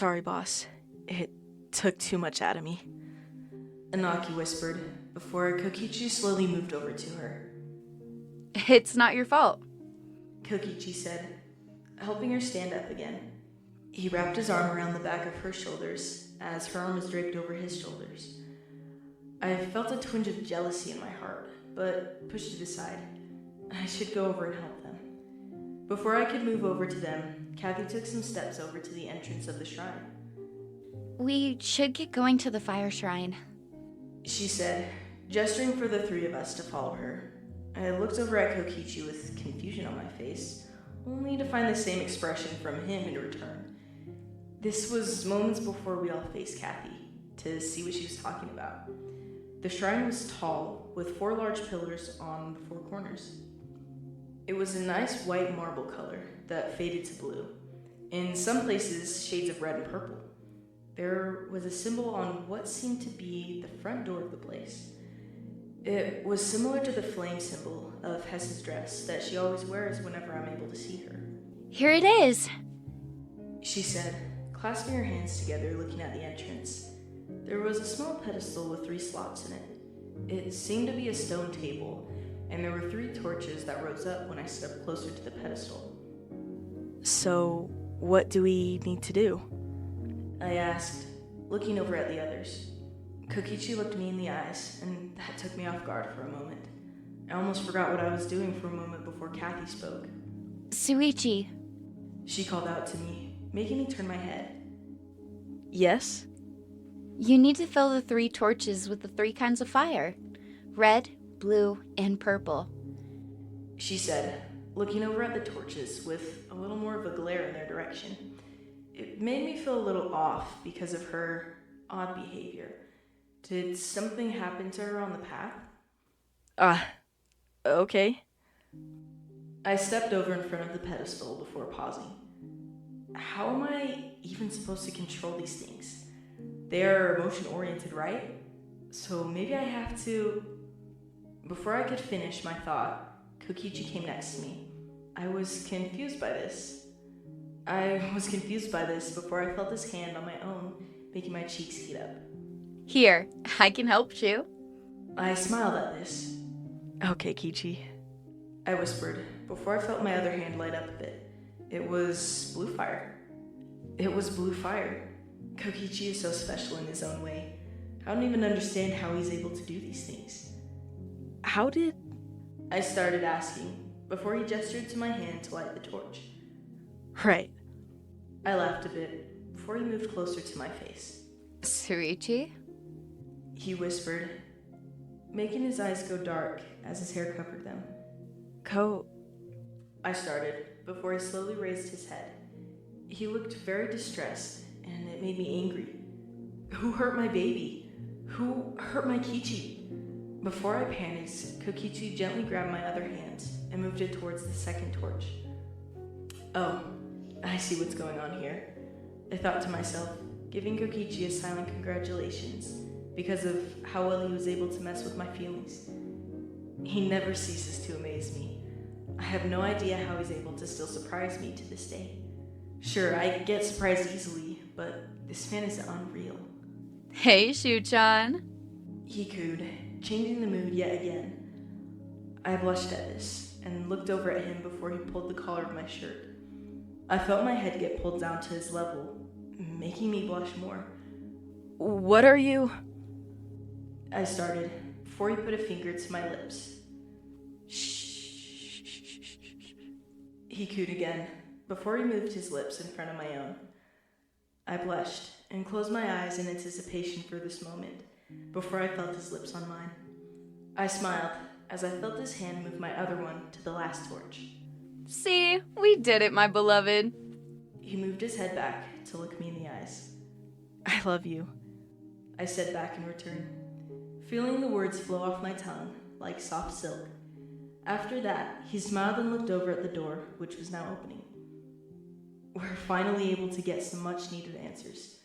Sorry, boss. It took too much out of me. Anaki whispered, before Kokichi slowly moved over to her. It's not your fault, Kokichi said, helping her stand up again. He wrapped his arm around the back of her shoulders, as her arm was draped over his shoulders. I felt a twinge of jealousy in my heart, but pushed it aside. I should go over and help them. Before I could move over to them, Cathy took some steps over to the entrance of the shrine. We should get going to the fire shrine, she said, gesturing for the three of us to follow her. I looked over at Kokichi with confusion on my face, only to find the same expression from him in return. This was moments before we all faced Cathy, to see what she was talking about. The shrine was tall, with 4 large pillars on the 4 corners. It was a nice white marble color that faded to blue. In some places, shades of red and purple. There was a symbol on what seemed to be the front door of the place. It was similar to the flame symbol of Hess's dress that she always wears whenever I'm able to see her. Here it is, she said, clasping her hands together looking at the entrance. There was a small pedestal with 3 slots in it. It seemed to be a stone table, and there were 3 torches that rose up when I stepped closer to the pedestal. So, what do we need to do? I asked, looking over at the others. Kokichi looked me in the eyes, and that took me off guard for a moment. I almost forgot what I was doing for a moment before Cathy spoke. Shuichi, she called out to me, making me turn my head. Yes? You need to fill the 3 torches with the 3 kinds of fire. Red, blue, and purple, she said, looking over at the torches with a little more of a glare in their direction. It made me feel a little off because of her odd behavior. Did something happen to her on the path? Okay. I stepped over in front of the pedestal before pausing. How am I even supposed to control these things? They are emotion-oriented, right? So maybe I have to... Before I could finish my thought, Kokichi came next to me. I was confused by this before I felt his hand on my own, making my cheeks heat up. Here, I can help you. I smiled at this. Okay, Kichi, I whispered, before I felt my other hand light up a bit. It was blue fire. Kokichi is so special in his own way. I don't even understand how he's able to do these things. How did... I started asking, before he gestured to my hand to light the torch. Right. I laughed a bit, before he moved closer to my face. Shuichi? He whispered, making his eyes go dark as his hair covered them. I started, before he slowly raised his head. He looked very distressed, and it made me angry. Who hurt my baby? Who hurt my Kichi? Before I panicked, Kokichi gently grabbed my other hand and moved it towards the second torch. Oh, I see what's going on here, I thought to myself, giving Kokichi a silent congratulations because of how well he was able to mess with my feelings. He never ceases to amaze me. I have no idea how he's able to still surprise me to this day. Sure, I get surprised easily, but this man is unreal. Hey, Shu-chan, he cooed, changing the mood yet again. I blushed at this and looked over at him before he pulled the collar of my shirt. I felt my head get pulled down to his level, making me blush more. What are you? I started, before he put a finger to my lips. Shh. He cooed again, before he moved his lips in front of my own. I blushed and closed my eyes in anticipation for this moment, before I felt his lips on mine. I smiled as I felt his hand move my other one to the last torch. See, we did it, my beloved. He moved his head back to look me in the eyes. I love you, I said back in return, feeling the words flow off my tongue like soft silk. After that, he smiled and looked over at the door, which was now opening. We're finally able to get some much-needed answers.